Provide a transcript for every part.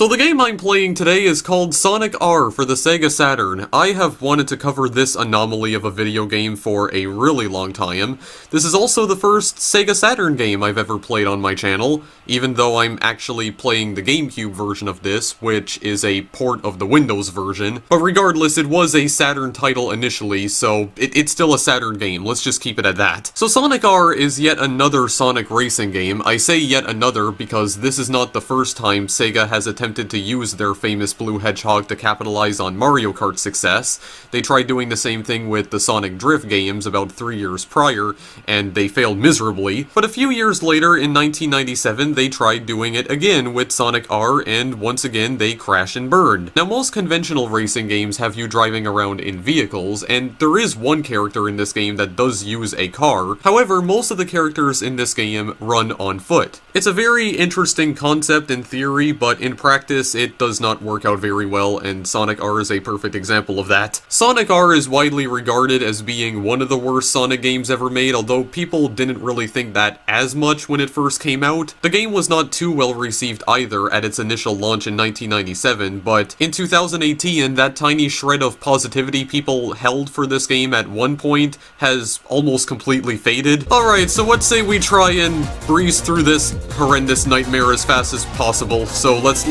So the game I'm playing today is called Sonic R for the Sega Saturn. I have wanted to cover this anomaly of a video game for a really long time. This is also the first Sega Saturn game I've ever played on my channel, even though I'm actually playing the GameCube version of this, which is a port of the Windows version. But regardless, it was a Saturn title initially, so it's still a Saturn game. Let's just keep it at that. So Sonic R is yet another Sonic racing game. I say yet another because this is not the first time Sega has attempted to use their famous Blue Hedgehog to capitalize on Mario Kart's success. They tried doing the same thing with the Sonic Drift games about 3 years prior, and they failed miserably. But a few years later, in 1997, they tried doing it again with Sonic R, and once again, they crashed and burned. Now, most conventional racing games have you driving around in vehicles, and there is one character in this game that does use a car. However, most of the characters in this game run on foot. It's a very interesting concept in theory, but in practice, it does not work out very well, and Sonic R is a perfect example of that. Sonic R is widely regarded as being one of the worst Sonic games ever made, although people didn't really think that as much when it first came out. The game was not too well received either at its initial launch in 1997, but in 2018, that tiny shred of positivity people held for this game at one point has almost completely faded. Alright, so let's say we try and breeze through this horrendous nightmare as fast as possible. So let's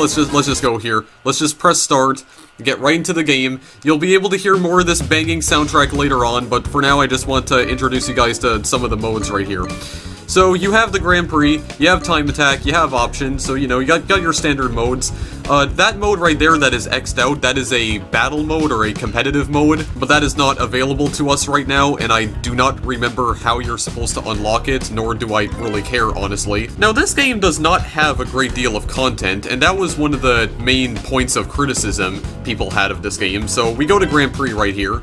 just go here. Let's just press start, get right into the game. You'll be able to hear more of this banging soundtrack later on, but for now I just want to introduce you guys to some of the modes right here. So you have the Grand Prix, you have Time Attack, you have options, so you know, you got your standard modes. That mode right there that is X'd out, that is a battle mode or a competitive mode, but that is not available to us right now, and I do not remember how you're supposed to unlock it, nor do I really care, honestly. Now, this game does not have a great deal of content, and that was one of the main points of criticism people had of this game, so we go to Grand Prix right here.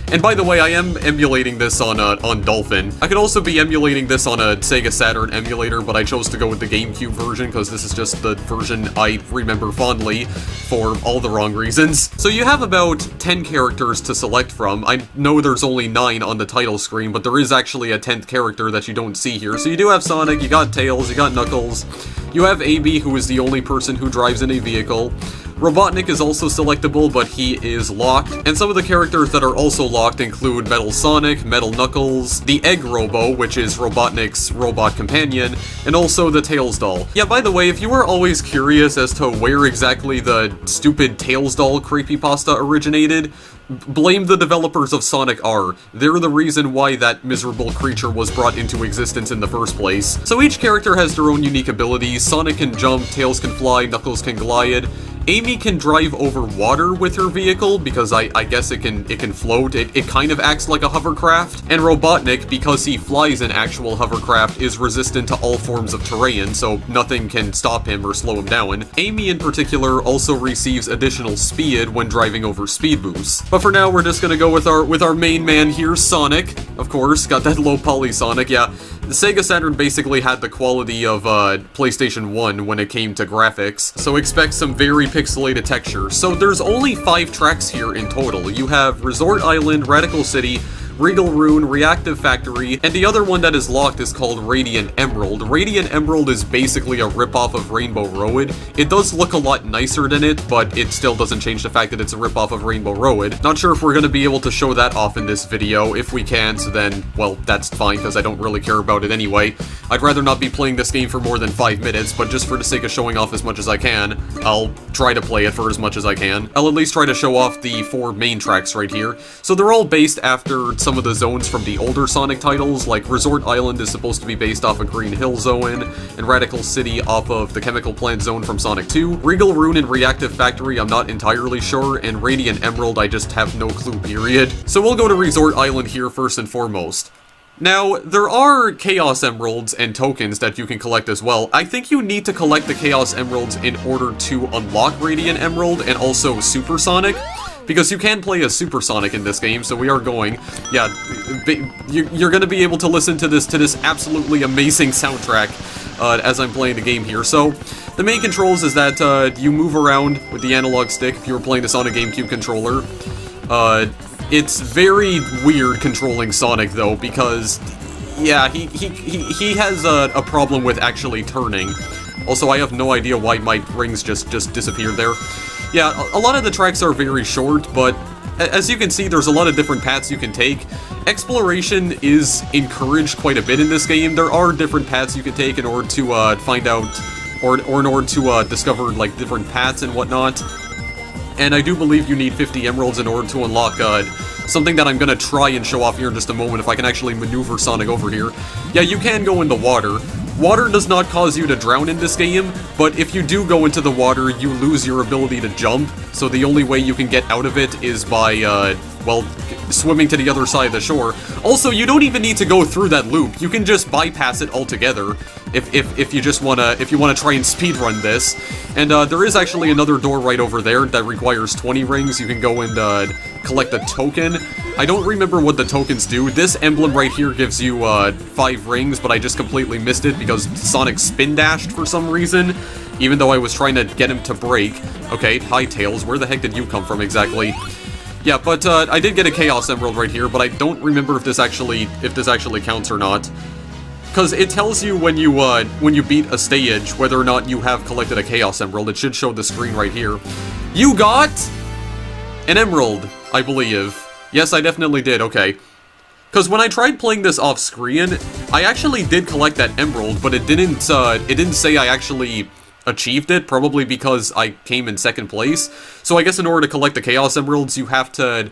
And by the way, I am emulating this on Dolphin. I could also be emulating this on a Sega Saturn emulator, but I chose to go with the GameCube version because this is just the version I remember fondly for all the wrong reasons. So you have about 10 characters to select from. I know there's only 9 on the title screen, but there is actually a 10th character that you don't see here. So you do have Sonic, you got Tails, you got Knuckles, you have AB, who is the only person who drives in a vehicle. Robotnik is also selectable, but he is locked, and some of the characters that are also locked include Metal Sonic, Metal Knuckles, the Egg Robo, which is Robotnik's robot companion, and also the Tails doll. Yeah, by the way, if you were always curious as to where exactly the stupid Tails doll creepypasta originated, blame the developers of Sonic R. They're the reason why that miserable creature was brought into existence in the first place. So each character has their own unique abilities. Sonic can jump, Tails can fly, Knuckles can glide. Amy can drive over water with her vehicle, because I guess it can float. It kind of acts like a hovercraft. And Robotnik, because he flies an actual hovercraft, is resistant to all forms of terrain, so nothing can stop him or slow him down. Amy in particular also receives additional speed when driving over speed boosts. But for now, we're just gonna go with our main man here, Sonic. Of course, got that low poly Sonic, yeah. The Sega Saturn basically had the quality of PlayStation 1 when it came to graphics, so expect some very pixelated texture. So there's only 5 tracks here in total. You have Resort Island, Radical City, Regal Rune, Reactive Factory, and the other one that is locked is called Radiant Emerald. Radiant Emerald is basically a ripoff of Rainbow Road. It does look a lot nicer than it, but it still doesn't change the fact that it's a ripoff of Rainbow Road. Not sure if we're going to be able to show that off in this video. If we can, so then, well, that's fine, because I don't really care about it anyway. I'd rather not be playing this game for more than 5 minutes, but just for the sake of showing off as much as I can, I'll try to play it for as much as I can. I'll at least try to show off the 4 main tracks right here. So they're all based after some of the zones from the older Sonic titles, like Resort Island is supposed to be based off of Green Hill Zone, and Radical City off of the Chemical Plant Zone from Sonic 2. Regal Rune and Reactive Factory I'm not entirely sure, and Radiant Emerald I just have no clue, period. So we'll go to Resort Island here first and foremost. Now, there are Chaos Emeralds and tokens that you can collect as well. I think you need to collect the Chaos Emeralds in order to unlock Radiant Emerald and also Super Sonic, because you can play as Super Sonic in this game, so we are going. Yeah, you're gonna be able to listen to this absolutely amazing soundtrack as I'm playing the game here. So, the main controls is that you move around with the analog stick if you were playing this on a GameCube controller. It's very weird controlling Sonic, though, because, yeah, he has a problem with actually turning. Also, I have no idea why my rings just disappeared there. Yeah, a lot of the tracks are very short, but as you can see, there's a lot of different paths you can take. Exploration is encouraged quite a bit in this game. There are different paths you can take in order to find out, or in order to discover, like, different paths and whatnot. And I do believe you need 50 emeralds in order to unlock something that I'm gonna try and show off here in just a moment, if I can actually maneuver Sonic over here. Yeah, you can go in the water. Water does not cause you to drown in this game, but if you do go into the water, you lose your ability to jump, so the only way you can get out of it is by, well, swimming to the other side of the shore. Also, you don't even need to go through that loop. You can just bypass it altogether if you just if you wanna try and speedrun this. And there is actually another door right over there that requires 20 rings. You can go and collect a token. I don't remember what the tokens do. This emblem right here gives you 5 rings, but I just completely missed it because Sonic spin dashed for some reason, even though I was trying to get him to break. Okay, hi Tails, where the heck did you come from exactly? Yeah, but I did get a Chaos Emerald right here, but I don't remember if this actually counts or not. Because it tells you when you beat a stage whether or not you have collected a Chaos Emerald. It should show the screen right here. You got an emerald, I believe. Yes, I definitely did, okay. Because when I tried playing this off-screen, I actually did collect that emerald, but it didn't say I actually achieved it, probably because I came in second place. So I guess in order to collect the Chaos Emeralds, you have to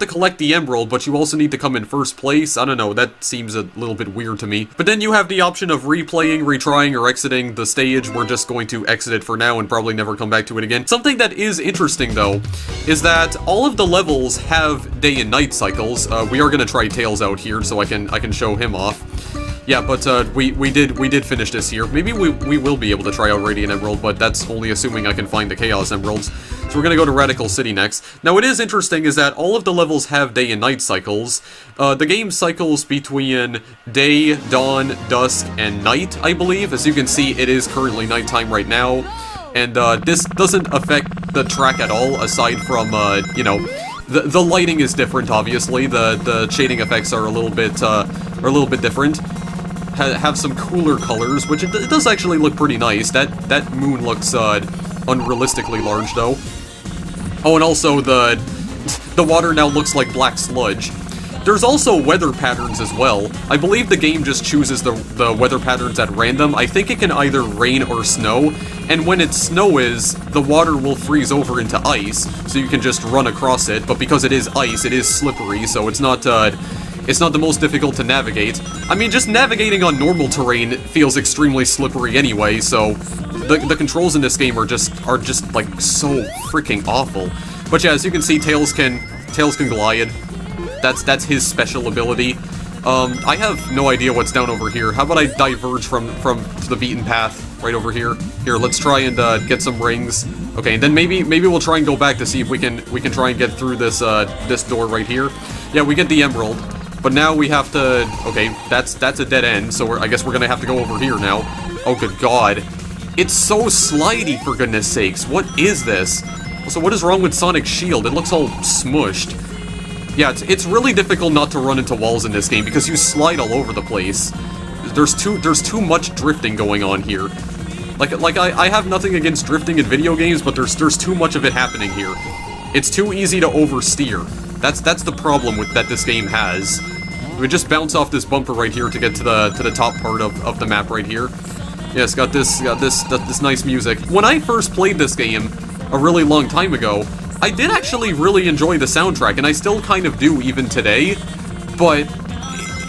collect the emerald, but you also need to come in first place. I don't know, that seems a little bit weird to me. But then you have the option of replaying, retrying, or exiting the stage. We're just going to exit it for now and probably never come back to it again. Something that is interesting, though, is that all of the levels have day and night cycles. We are going to try Tails out here, so I can show him off. Yeah, but we did finish this here. Maybe we will be able to try out Radiant Emerald, but that's only assuming I can find the Chaos Emeralds. So we're gonna go to Radical City next. Now, what is interesting is that all of the levels have day and night cycles. The game cycles between day, dawn, dusk, and night, I believe. As you can see, it is currently nighttime right now. And this doesn't affect the track at all, aside from, you know, the lighting is different, obviously. The shading effects are a little bit different. Have some cooler colors, which it does actually look pretty nice. That moon looks unrealistically large, though. Oh, and also the water now looks like black sludge. There's also weather patterns as well. I believe the game just chooses the weather patterns at random. I think it can either rain or snow, and when it snows, the water will freeze over into ice, so you can just run across it. But because it is ice, it is slippery, so it's not the most difficult to navigate. I mean, just navigating on normal terrain feels extremely slippery anyway, so the controls in this game are just like so freaking awful. But yeah, as you can see, Tails can glide. That's his special ability. I have no idea what's down over here. How about I diverge from the beaten path right over here? Here, let's try and get some rings. Okay, and then maybe we'll try and go back to see if we can try and get through this this door right here. Yeah, we get the emerald. But now we have to... Okay, that's a dead end, so I guess we're gonna have to go over here now. Oh, good God. It's so slidey, for goodness sakes. What is this? Also, what is wrong with Sonic's shield? It looks all smushed. Yeah, it's really difficult not to run into walls in this game, because you slide all over the place. There's too much drifting going on here. Like I have nothing against drifting in video games, but there's too much of it happening here. It's too easy to oversteer. That's the problem with that this game has. We just bounce off this bumper right here to get to the top part of the map right here. Yeah, it's got this nice music. When I first played this game a really long time ago, I did actually really enjoy the soundtrack, and I still kind of do even today. But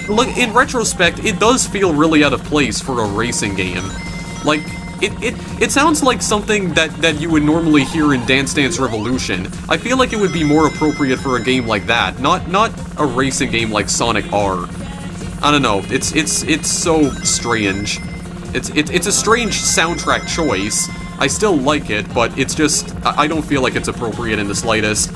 look, in retrospect, it does feel really out of place for a racing game. Like, it sounds like something that you would normally hear in Dance Dance Revolution. I feel like it would be more appropriate for a game like that, not a racing game like Sonic R. I don't know, it's so strange. It's a strange soundtrack choice. I still like it, but it's just, I don't feel like it's appropriate in the slightest.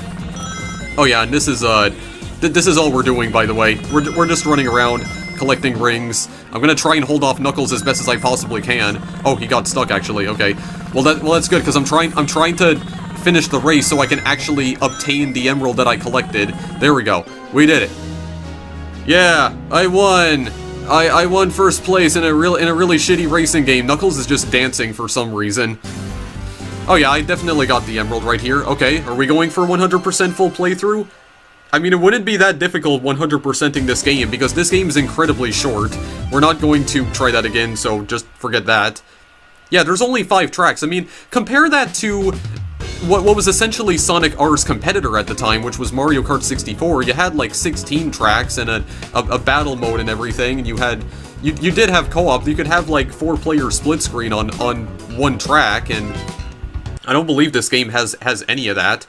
Oh yeah, and this is all we're doing, by the way. We're just running around, collecting rings. I'm gonna try and hold off Knuckles as best as I possibly can. Oh, he got stuck, actually, okay. Well, that's good, because I'm trying to finish the race so I can actually obtain the emerald that I collected. There we go. We did it. Yeah, I won! I won first place in a really shitty racing game. Knuckles is just dancing for some reason. Oh yeah, I definitely got the emerald right here. Okay, are we going for 100% full playthrough? I mean, it wouldn't be that difficult 100%ing this game, because this game is incredibly short. We're not going to try that again, so just forget that. Yeah, there's only 5 tracks. I mean, compare that to what was essentially Sonic R's competitor at the time, which was Mario Kart 64. You had like 16 tracks and a battle mode and everything, and you did have co-op. You could have like 4-player split screen on one track, and I don't believe this game has any of that.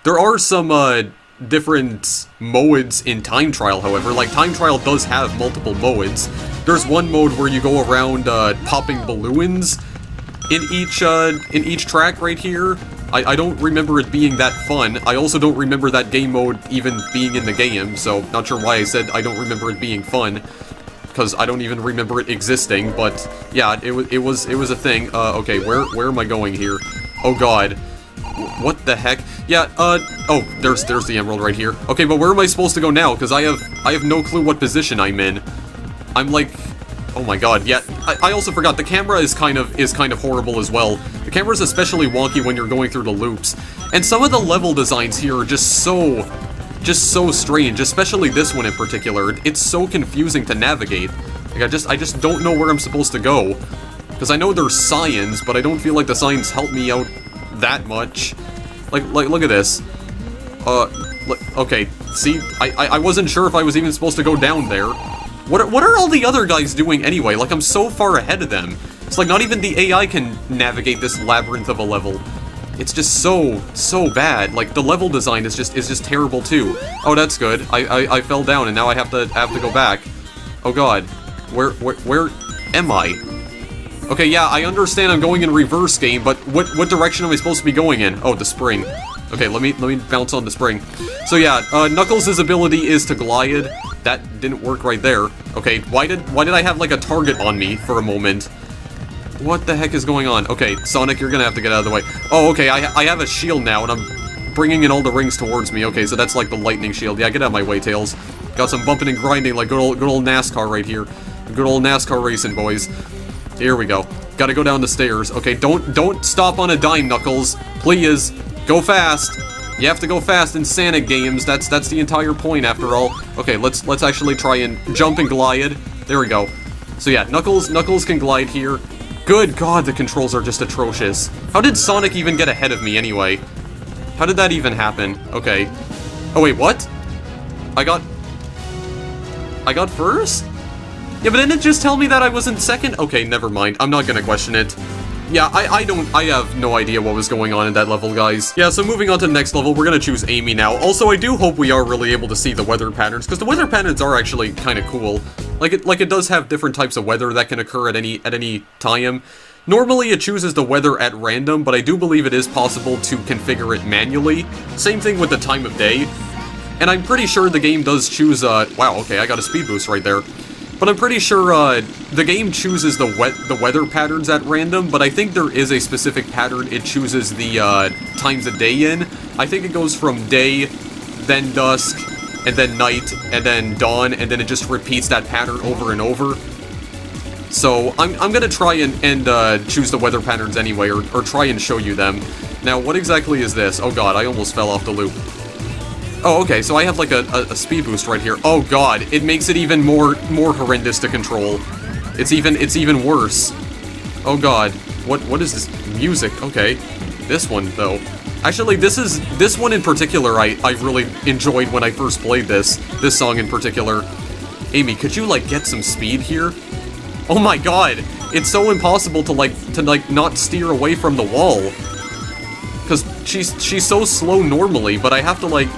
There are some different modes in Time Trial, however. Like, Time Trial does have multiple modes. There's one mode where you go around popping balloons in each track right here. I don't remember it being that fun. I also don't remember that game mode even being in the game, so not sure why I said I don't remember it being fun, because I don't even remember it existing. But yeah, it was a thing. Okay, where am I going here? Oh god. What the heck? Yeah, oh, there's the emerald right here. Okay, but where am I supposed to go now? Because I have no clue what position I'm in. I'm like, oh my god, yeah, I also forgot, the camera is kind of horrible as well. The camera's especially wonky when you're going through the loops. And some of the level designs here are just so strange, especially this one in particular. It's so confusing to navigate. Like, I just don't know where I'm supposed to go. Because I know there's signs, but I don't feel like the signs help me out that much. Like look at this. Okay, see, I wasn't sure if I was even supposed to go down there. What are all the other guys doing anyway? Like, I'm so far ahead of them. It's like not even the AI can navigate this labyrinth of a level. It's just so bad. Like, the level design is just terrible too. Oh, that's good. I fell down and now I have to go back. Oh god. Where am I? Okay, yeah, I understand I'm going in reverse game, but what direction am I supposed to be going in? Oh, the spring. Okay, let me bounce on the spring. So yeah, Knuckles' ability is to glide. That didn't work right there. Okay, why did I have like a target on me for a moment? What the heck is going on? Okay, Sonic, you're gonna have to get out of the way. Oh, okay, I have a shield now, and I'm bringing in all the rings towards me. Okay, so that's like the lightning shield. Yeah, get out of my way, Tails. Got some bumping and grinding like good old NASCAR right here. Good old NASCAR racing, boys. Here we go. Gotta go down the stairs. Okay, don't stop on a dime, Knuckles. Please, go fast. You have to go fast in Sonic games. That's the entire point, after all. Okay, let's actually try and jump and glide. There we go. So yeah, Knuckles can glide here. Good god, the controls are just atrocious. How did Sonic even get ahead of me anyway? How did that even happen? Okay. Oh wait, what? I got first? Yeah, but didn't it just tell me that I was in second? Okay, never mind. I'm not gonna question it. Yeah, I have no idea what was going on in that level, guys. Yeah, so moving on to the next level, we're gonna choose Amy now. Also, I do hope we are really able to see the weather patterns, because the weather patterns are actually kind of cool. Like it does have different types of weather that can occur at any time. Normally, it chooses the weather at random, but I do believe it is possible to configure it manually. Same thing with the time of day. And I'm pretty sure the game does choose, wow, okay, I got a speed boost right there. But I'm pretty sure, the game chooses the weather patterns at random, but I think there is a specific pattern it chooses the, times of day in. I think it goes from day, then dusk, and then night, and then dawn, and then it just repeats that pattern over and over. So, I'm gonna try and choose the weather patterns anyway, or try and show you them. Now, what exactly is this? Oh god, I almost fell off the loop. Oh, okay, so I have like a speed boost right here. Oh god, it makes it even more horrendous to control. It's even worse. Oh god, what is this music? Okay, this one though. Actually, this one in particular I really enjoyed when I first played this song in particular. Amy, could you like get some speed here? Oh my god, it's so impossible to not steer away from the wall. Cause she's so slow normally, but I have to like,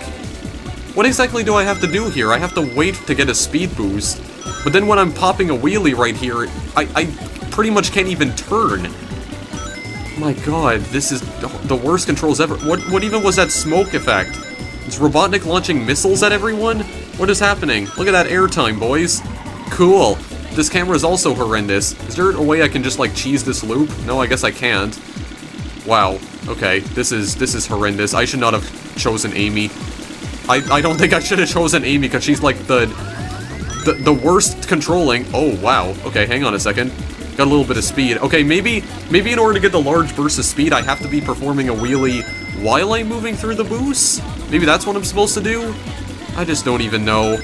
what exactly do I have to do here? I have to wait to get a speed boost. But then when I'm popping a wheelie right here, I pretty much can't even turn. My god, this is the worst controls ever. What even was that smoke effect? Is Robotnik launching missiles at everyone? What is happening? Look at that airtime, boys. Cool. This camera is also horrendous. Is there a way I can just like cheese this loop? No, I guess I can't. Wow. Okay, this is horrendous. I should not have chosen Amy. I don't think I should have chosen Amy because she's like the the worst controlling. Oh, wow. Okay, hang on a second. Got a little bit of speed. Okay, maybe in order to get the large burst of speed, I have to be performing a wheelie while I'm moving through the boost? Maybe that's what I'm supposed to do? I just don't even know.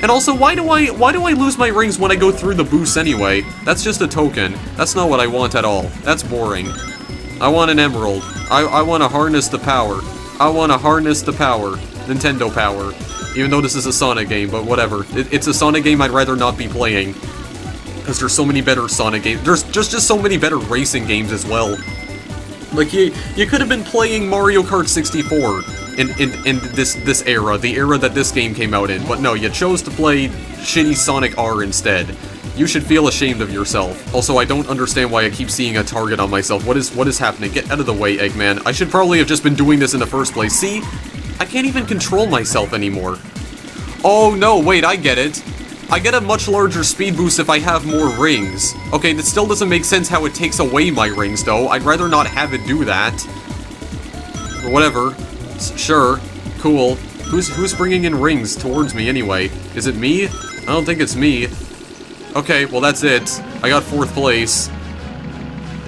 And also, why do I lose my rings when I go through the boost anyway? That's just a token. That's not what I want at all. That's boring. I want an emerald. I want to harness the power. I want to harness the power. Nintendo power. Even though this is a Sonic game, but whatever. It's a Sonic game I'd rather not be playing. Because there's so many better Sonic games. There's just so many better racing games as well. Like, you could have been playing Mario Kart 64 in this era, the era that this game came out in. But no, you chose to play shitty Sonic R instead. You should feel ashamed of yourself. Also, I don't understand why I keep seeing a target on myself. What is happening? Get out of the way, Eggman. I should probably have just been doing this in the first place. See? I can't even control myself anymore. Oh no, wait, I get it. I get a much larger speed boost if I have more rings. Okay, that still doesn't make sense how it takes away my rings, though. I'd rather not have it do that. Or whatever. Sure. Cool. Who's bringing in rings towards me anyway? Is it me? I don't think it's me. Okay, well that's it. I got 4th place.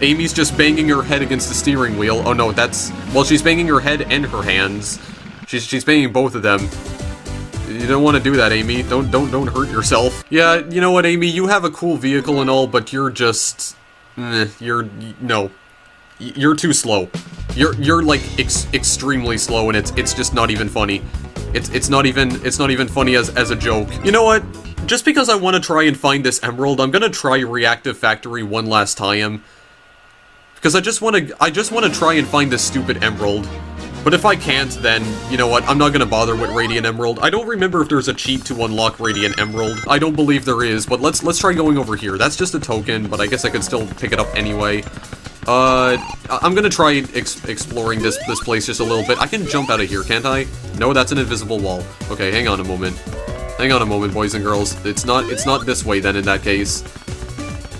Amy's just banging her head against the steering wheel. Oh no, that's... Well, she's banging her head and her hands. She's banging both of them. You don't want to do that, Amy. Don't hurt yourself. Yeah, you know what, Amy? You have a cool vehicle and all, but you're just... no. You're too slow. You're like extremely slow, and it's just not even funny. It's not even funny as a joke. You know what? Just because I want to try and find this emerald, I'm gonna try Reactive Factory one last time. Because I just want to try and find this stupid emerald. But if I can't, then, you know what, I'm not gonna bother with Radiant Emerald. I don't remember if there's a cheat to unlock Radiant Emerald. I don't believe there is, but let's try going over here. That's just a token, but I guess I could still pick it up anyway. I'm gonna try exploring this place just a little bit. I can jump out of here, can't I? No, that's an invisible wall. Okay, hang on a moment. Hang on a moment, boys and girls. It's not this way then in that case.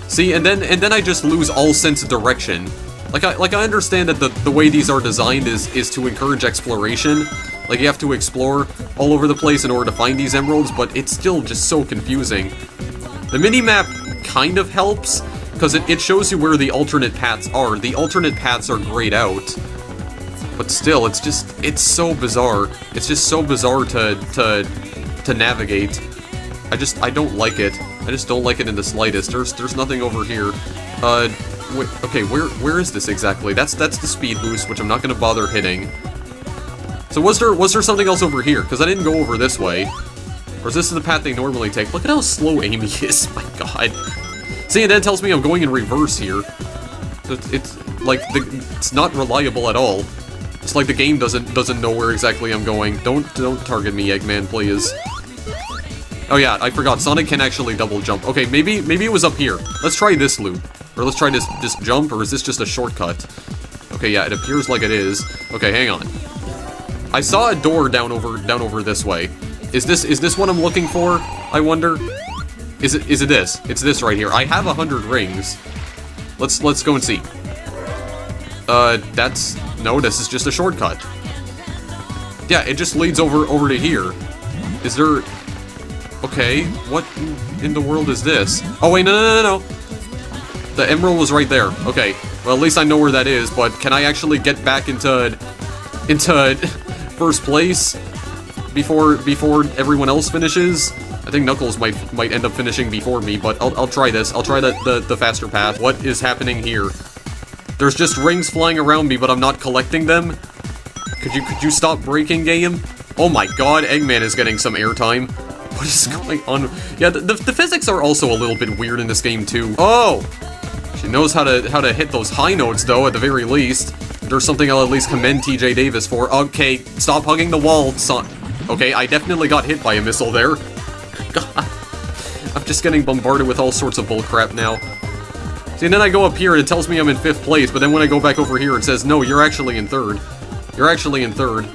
See, and then I just lose all sense of direction. Like I understand that the way these are designed is to encourage exploration. Like, you have to explore all over the place in order to find these emeralds, but it's still just so confusing. The mini-map kind of helps, because it shows you where the alternate paths are. The alternate paths are grayed out. But still, it's so bizarre. It's just so bizarre to navigate. I don't like it. I just don't like it in the slightest. There's nothing over here. Wait, okay, where is this exactly? That's the speed boost, which I'm not gonna bother hitting. So was there something else over here? Because I didn't go over this way. Or is this the path they normally take? Look at how slow Amy is, my god. See, and then it tells me I'm going in reverse here. It's like, it's not reliable at all. It's like the game doesn't know where exactly I'm going. Don't target me, Eggman, please. Oh yeah, I forgot, Sonic can actually double jump. Okay, maybe it was up here. Let's try this loop. Or let's try this jump, or is this just a shortcut? Okay, yeah, it appears like it is. Okay, hang on. I saw a door down over this way. Is this what I'm looking for? I wonder. Is it this? It's this right here. I have 100 rings. Let's go and see. No, this is just a shortcut. Yeah, it just leads over to here. Is there... Okay, what in the world is this? Oh wait, no. The emerald was right there. Okay, well at least I know where that is, but can I actually get back into first place before everyone else finishes? I think Knuckles might end up finishing before me, but I'll try this. I'll try the faster path. What is happening here? There's just rings flying around me, but I'm not collecting them. Could you stop breaking, game? Oh my god, Eggman is getting some airtime. What is going on? Yeah, the physics are also a little bit weird in this game too. Oh! She knows how to hit those high notes though, at the very least. There's something I'll at least commend TJ Davis for. Okay, stop hugging the wall, son. Okay, I definitely got hit by a missile there. God. I'm just getting bombarded with all sorts of bullcrap now. See, and then I go up here and it tells me I'm in 5th place, but then when I go back over here it says, no, you're actually in 3rd. You're actually in 3rd.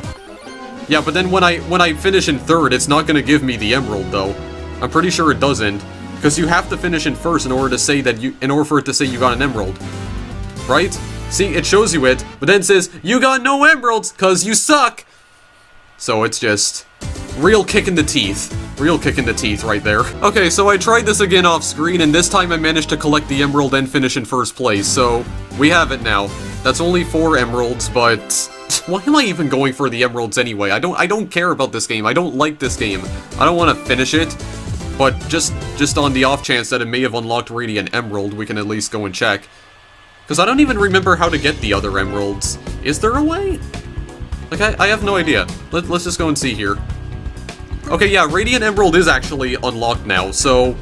Yeah, but then when I finish in 3rd, it's not gonna give me the emerald though. I'm pretty sure it doesn't, because you have to finish in 1st in order for it to say you got an emerald, right? See, it shows you it, but then it says you got no emeralds because you suck. So it's just real kick in the teeth. Real kick in the teeth right there. Okay, so I tried this again off screen, and this time I managed to collect the emerald and finish in first place, so we have it now. That's only 4 emeralds, but why am I even going for the emeralds anyway? I don't care about this game. I don't like this game. I don't want to finish it, but just on the off chance that it may have unlocked Radiant Emerald, we can at least go and check. Because I don't even remember how to get the other emeralds. Is there a way? Like, I have no idea. Let's just go and see here. Okay, yeah, Radiant Emerald is actually unlocked now, so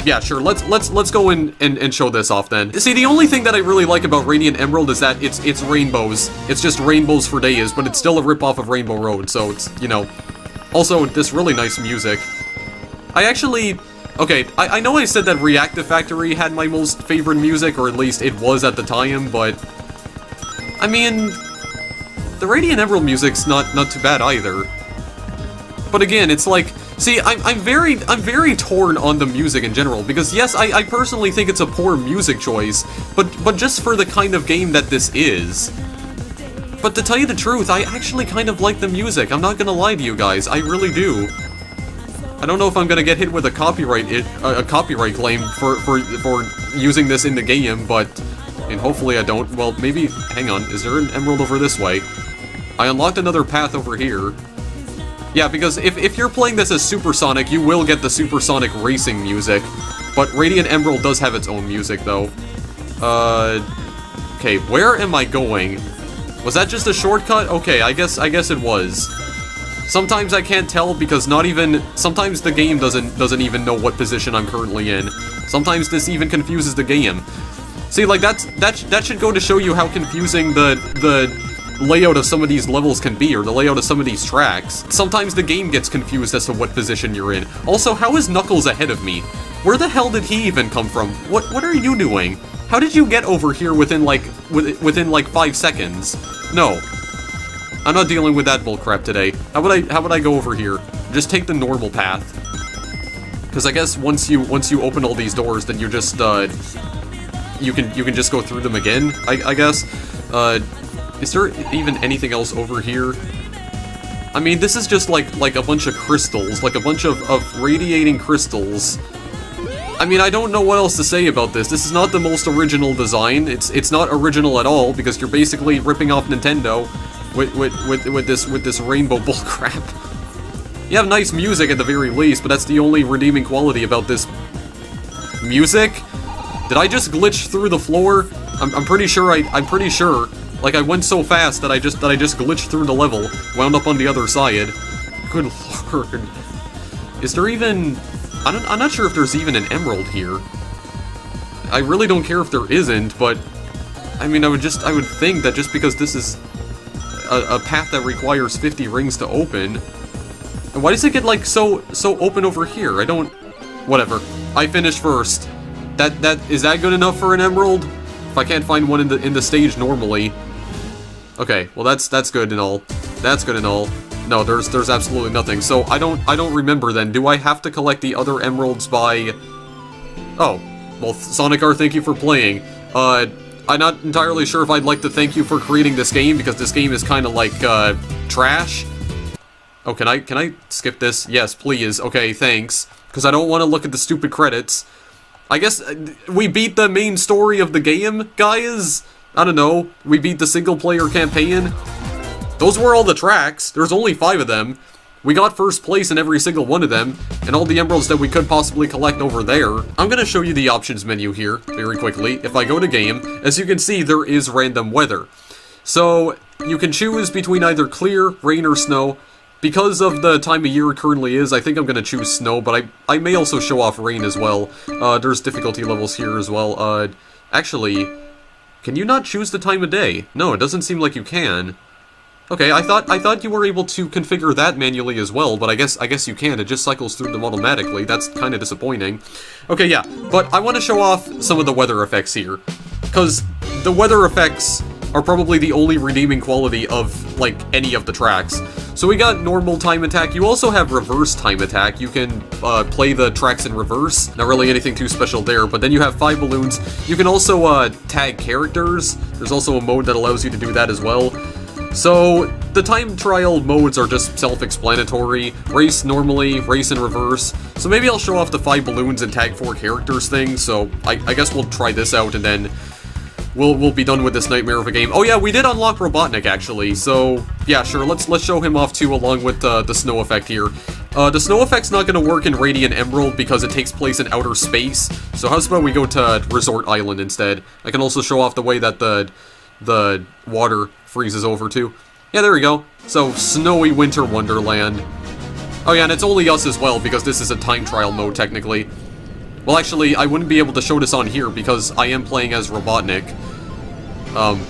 yeah, sure. Let's go in and show this off then. See, the only thing that I really like about Radiant Emerald is that it's rainbows. It's just rainbows for days, but it's still a ripoff of Rainbow Road, so it's, you know. Also, this really nice music. I actually... Okay, I know I said that Reactive Factory had my most favorite music, or at least it was at the time, but... I mean... The Radiant Emerald music's not too bad either. But again, it's like... See, I'm very torn on the music in general, because yes, I personally think it's a poor music choice, but just for the kind of game that this is. But to tell you the truth, I actually kind of like the music. I'm not gonna lie to you guys, I really do. I don't know if I'm gonna get hit with a copyright claim for using this in the game, but and hopefully I don't. Well, maybe. Hang on, is there an emerald over this way? I unlocked another path over here. Yeah, because if you're playing this as Supersonic, you will get the Supersonic racing music, but Radiant Emerald does have its own music, though. Okay, where am I going? Was that just a shortcut? Okay, I guess it was. Sometimes I can't tell because sometimes the game doesn't even know what position I'm currently in. Sometimes this even confuses the game. See, like, that should go to show you how confusing the layout of some of these levels can be, or the layout of some of these tracks. Sometimes the game gets confused as to what position you're in. Also, how is Knuckles ahead of me? Where the hell did he even come from? What are you doing? How did you get over here within like 5 seconds? No. I'm not dealing with that bullcrap today. How would I go over here? Just take the normal path. Because I guess once you open all these doors, then you're just you can just go through them again, I guess. Is there even anything else over here? I mean, this is just like a bunch of crystals, like a bunch of radiating crystals. I mean, I don't know what else to say about this. This is not the most original design. It's not original at all, because you're basically ripping off Nintendo with this rainbow bullcrap. You have nice music at the very least, but that's the only redeeming quality about this music. Did I just glitch through the floor? I'm pretty sure I'm pretty sure. Like, I went so fast that I just glitched through the level, wound up on the other side. Good lord. Is there even... I'm not sure if there's even an emerald here. I really don't care if there isn't, but... I mean, I would think that just because this is a path that requires 50 rings to open... And why does it get, like, so open over here? I don't... Whatever. I finished first. Is that good enough for an emerald? If I can't find one in the stage normally... Okay, well that's good and all. That's good and all. No, there's absolutely nothing. So I don't remember then. Do I have to collect the other emeralds by... Oh, well, Sonic R, thank you for playing. I'm not entirely sure if I'd like to thank you for creating this game, because this game is kind of like trash. Oh, can I skip this? Yes, please. Okay, thanks. Because I don't want to look at the stupid credits. I guess we beat the main story of the game, guys? I don't know. We beat the single-player campaign. Those were all the tracks. There's only 5 of them. We got first place in every single one of them, and all the emeralds that we could possibly collect over there. I'm gonna show you the options menu here, very quickly. If I go to game, as you can see, there is random weather. So, you can choose between either clear, rain, or snow. Because of the time of year it currently is, I think I'm gonna choose snow, but I may also show off rain as well. There's difficulty levels here as well. Actually, can you not choose the time of day? No, it doesn't seem like you can. Okay, I thought you were able to configure that manually as well, but I guess you can. It just cycles through them automatically. That's kind of disappointing. Okay, yeah, but I want to show off some of the weather effects here, because the weather effects are probably the only redeeming quality of, like, any of the tracks. So we got normal time attack. You also have reverse time attack. You can play the tracks in reverse. Not really anything too special there, but then you have 5 balloons. You can also tag characters. There's also a mode that allows you to do that as well. So the time trial modes are just self-explanatory. Race normally, race in reverse. So maybe I'll show off the 5 balloons and tag 4 characters thing, so I guess we'll try this out and then we'll be done with this nightmare of a game. Oh yeah, we did unlock Robotnik actually, so yeah, sure, let's show him off too along with the snow effect here. The snow effect's not gonna work in Radiant Emerald because it takes place in outer space, so how's about we go to Resort Island instead? I can also show off the way that the water freezes over too. Yeah, there we go. So, Snowy Winter Wonderland. Oh yeah, and it's only us as well because this is a time trial mode technically. Well, actually, I wouldn't be able to show this on here because I am playing as Robotnik.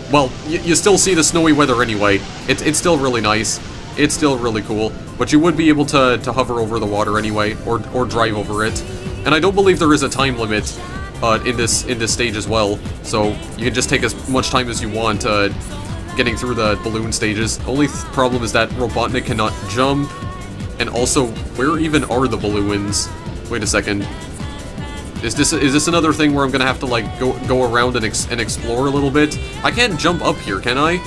Well, you still see the snowy weather anyway. It's still really nice. It's still really cool. But you would be able to hover over the water anyway, or drive over it. And I don't believe there is a time limit in this stage as well. So you can just take as much time as you want getting through the balloon stages. Only problem is that Robotnik cannot jump. And also, where even are the balloons? Wait a second. Is this another thing where I'm gonna have to like go around and explore a little bit? I can't jump up here, can I?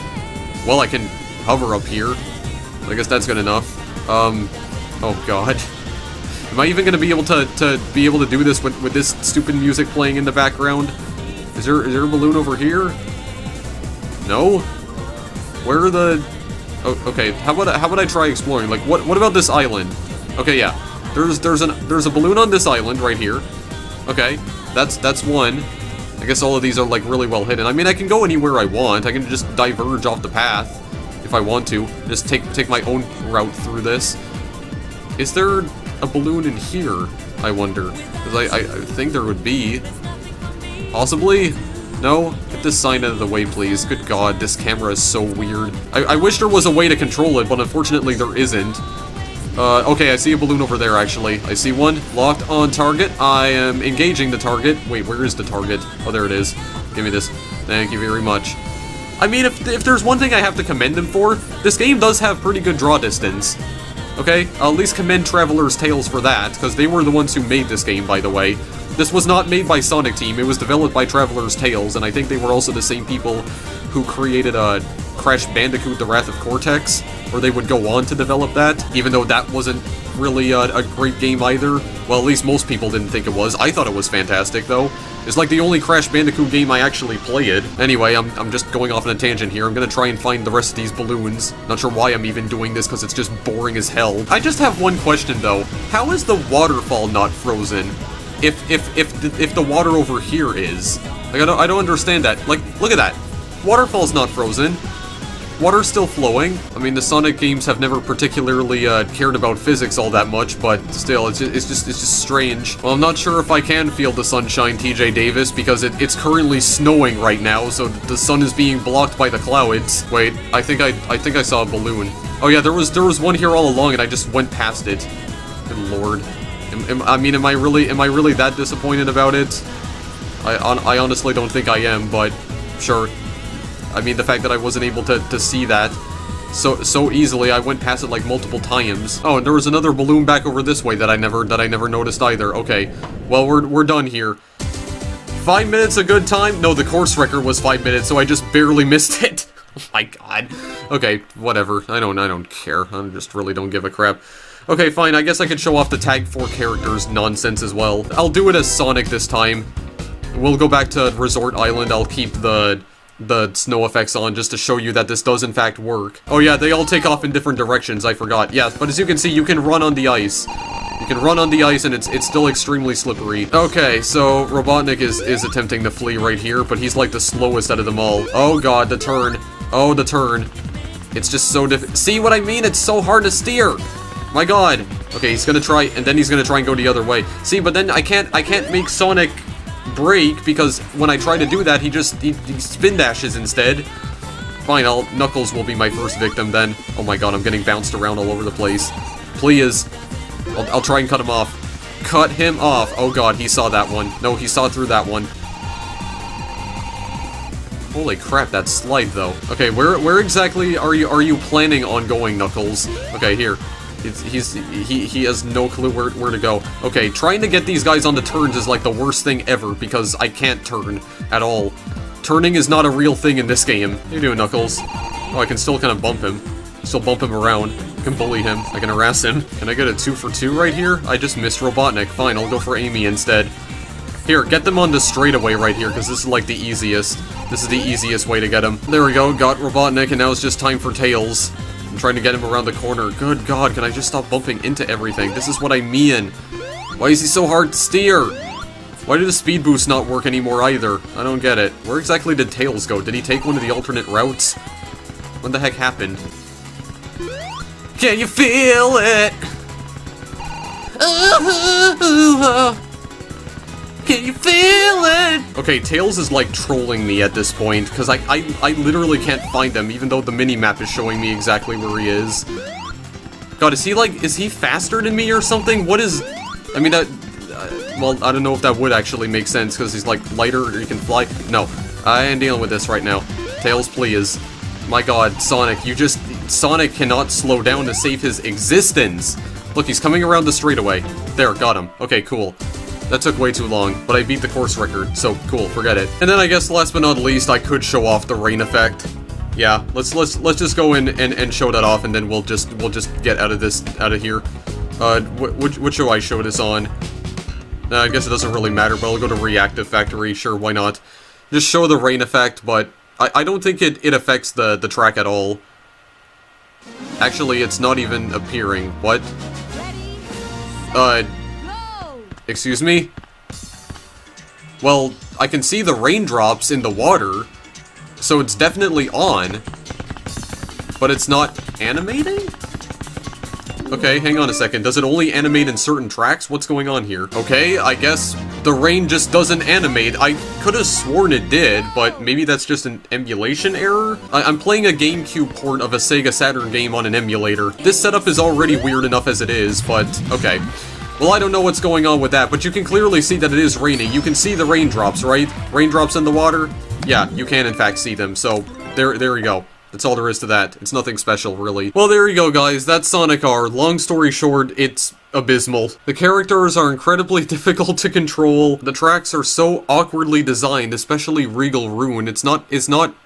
Well, I can hover up here. I guess that's good enough. Oh god. Am I even gonna be able to do this with this stupid music playing in the background? Is there a balloon over here? No? Where are the... Oh, okay, how about I try exploring? Like, what about this island? Okay, yeah. There's a balloon on this island right here. Okay, that's one. I guess all of these are like really well hidden. I mean, I can go anywhere I want. I can just diverge off the path if I want to. Just take my own route through this. Is there a balloon in here? I wonder. Because I think there would be. Possibly? No? Get this sign out of the way, please. Good god, this camera is so weird. I wish there was a way to control it, but unfortunately there isn't. Okay, I see a balloon over there, actually. I see one. Locked on target. I am engaging the target. Wait, where is the target? Oh, there it is. Give me this. Thank you very much. I mean, if there's one thing I have to commend them for, this game does have pretty good draw distance. Okay? I'll at least commend Traveler's Tales for that, because they were the ones who made this game, by the way. This was not made by Sonic Team, it was developed by Traveler's Tales, and I think they were also the same people who created Crash Bandicoot: The Wrath of Cortex, or they would go on to develop that, even though that wasn't really a great game either. Well, at least most people didn't think it was. I thought it was fantastic, though. It's like the only Crash Bandicoot game I actually played. Anyway, I'm just going off on a tangent here. I'm gonna try and find the rest of these balloons. Not sure why I'm even doing this, because it's just boring as hell. I just have one question, though. How is the waterfall not frozen? If the water over here is? Like, I don't understand that. Like, look at that. Waterfall's not frozen. Water's still flowing. I mean, the Sonic games have never particularly cared about physics all that much, but still, it's just strange. Well, I'm not sure if I can feel the sunshine, TJ Davis, because it's currently snowing right now, so the sun is being blocked by the clouds. Wait, I think I saw a balloon. Oh yeah, there was one here all along, and I just went past it. Good lord. I mean, am I really that disappointed about it? I honestly don't think I am, but sure. I mean, the fact that I wasn't able to see that so easily, I went past it like multiple times. Oh, and there was another balloon back over this way that I never noticed either. Okay, well, we're done here. 5 minutes a good time? No, the course record was 5 minutes, so I just barely missed it. Oh my god. Okay, whatever. I don't care. I just really don't give a crap. Okay, fine. I guess I could show off the tag 4 characters nonsense as well. I'll do it as Sonic this time. We'll go back to Resort Island. I'll keep the snow effects on just to show you that this does in fact work. Oh yeah, they all take off in different directions, I forgot. Yeah, but as you can see, you can run on the ice. You can run on the ice and it's still extremely slippery. Okay, so Robotnik is attempting to flee right here, but he's like the slowest out of them all. Oh god, the turn. Oh, the turn. It's just so see what I mean? It's so hard to steer. My god. Okay, he's gonna try, and then he's gonna try and go the other way. See, but then I can't make Sonic break, because when I try to do that, he spin dashes instead. Fine, Knuckles will be my first victim then. Oh my god, I'm getting bounced around all over the place. Please. I'll try and cut him off. Cut him off. Oh god, he saw that one. No, he saw through that one. Holy crap, that slide though. Okay, where exactly are you planning on going, Knuckles? Okay, here. He has no clue where to go. Okay, trying to get these guys onto turns is like the worst thing ever, because I can't turn at all. Turning is not a real thing in this game. How you doing, Knuckles? Oh, I can still kind of bump him. Still bump him around. I can bully him. I can harass him. Can I get a 2 for 2 right here? I just missed Robotnik. Fine, I'll go for Amy instead. Here, get them on the straightaway right here, because this is like the easiest. This is the easiest way to get him. There we go, got Robotnik, and now it's just time for Tails. I'm trying to get him around the corner. Good God, can I just stop bumping into everything? This is what I mean. Why is he so hard to steer? Why did the speed boost not work anymore either? I don't get it. Where exactly did Tails go? Did he take one of the alternate routes? What the heck happened? Can you feel it? Can you feel it? Okay, Tails is like trolling me at this point, because I literally can't find him, even though the mini-map is showing me exactly where he is. God, is he faster than me or something? What is... I mean, that... well, I don't know if that would actually make sense, because he's like lighter, or he can fly. No, I am dealing with this right now. Tails, please. My God, Sonic, Sonic cannot slow down to save his existence! Look, he's coming around the straightaway. There, got him. Okay, cool. That took way too long, but I beat the course record, so cool, forget it. And then I guess last but not least, I could show off the rain effect. Yeah, let's just go in and show that off, and then we'll just get out of here. What should I show this on? I guess it doesn't really matter, but I'll go to Reactive Factory, sure, why not? Just show the rain effect, but I don't think it affects the track at all. Actually, it's not even appearing. What? Excuse me? Well, I can see the raindrops in the water, so it's definitely on, but it's not animating? Okay, hang on a second. Does it only animate in certain tracks? What's going on here? Okay, I guess the rain just doesn't animate. I could have sworn it did, but maybe that's just an emulation error? I'm playing a GameCube port of a Sega Saturn game on an emulator. This setup is already weird enough as it is, but okay. Well, I don't know what's going on with that, but you can clearly see that it is raining. You can see the raindrops, right? Raindrops in the water? Yeah, you can in fact see them, so there we go. That's all there is to that. It's nothing special, really. Well, there you go, guys. That's Sonic R. Long story short, it's abysmal. The characters are incredibly difficult to control. The tracks are so awkwardly designed, especially Regal Rune. It's not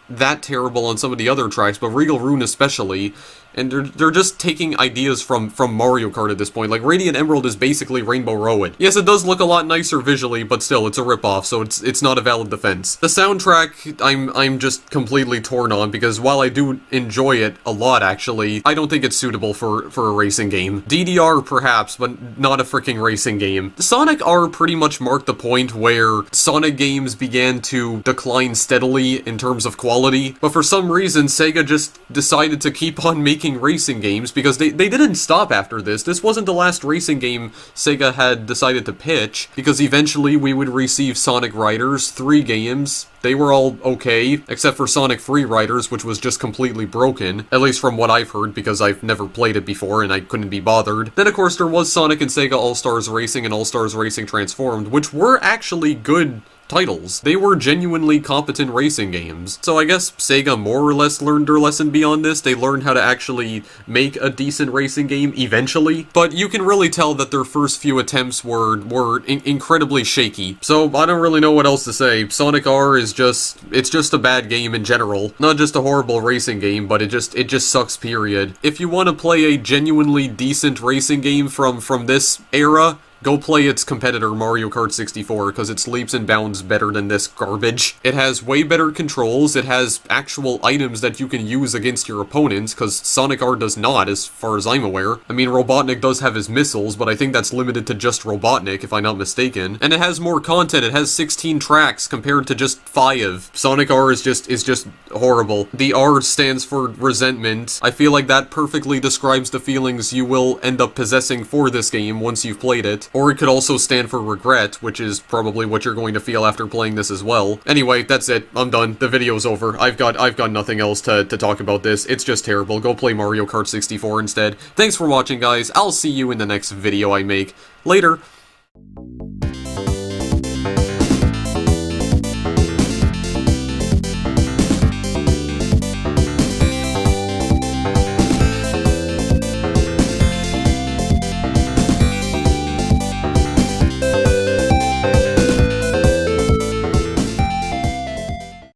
that terrible on some of the other tracks, but Regal Rune especially. And they're just taking ideas from Mario Kart at this point. Like, Radiant Emerald is basically Rainbow Road. Yes, it does look a lot nicer visually, but still, it's a ripoff, so it's not a valid defense. The soundtrack, I'm just completely torn on, because while I do enjoy it a lot, actually, I don't think it's suitable for a racing game. DDR, perhaps, but not a freaking racing game. Sonic R pretty much marked the point where Sonic games began to decline steadily in terms of quality, but for some reason, Sega just decided to keep on making racing games, because they didn't stop after this. This wasn't the last racing game Sega had decided to pitch, because eventually we would receive Sonic Riders, 3 games. They were all okay, except for Sonic Free Riders, which was just completely broken, at least from what I've heard, because I've never played it before and I couldn't be bothered. Then of course there was Sonic and Sega All-Stars Racing and All-Stars Racing Transformed, which were actually good titles. They were genuinely competent racing games. So I guess Sega more or less learned their lesson beyond this. They learned how to actually make a decent racing game eventually, but you can really tell that their first few attempts were incredibly shaky. So I don't really know what else to say. Sonic R is it's just a bad game in general. Not just a horrible racing game, but it just sucks, period. If you want to play a genuinely decent racing game from this era, go play its competitor, Mario Kart 64, because it's leaps and bounds better than this garbage. It has way better controls, it has actual items that you can use against your opponents, because Sonic R does not, as far as I'm aware. I mean, Robotnik does have his missiles, but I think that's limited to just Robotnik, if I'm not mistaken. And it has more content, it has 16 tracks compared to just 5. Sonic R is just horrible. The R stands for resentment. I feel like that perfectly describes the feelings you will end up possessing for this game once you've played it. Or it could also stand for regret, which is probably what you're going to feel after playing this as well. Anyway, that's it. I'm done. The video's over. I've got nothing else to talk about this. It's just terrible. Go play Mario Kart 64 instead. Thanks for watching, guys. I'll see you in the next video I make. Later.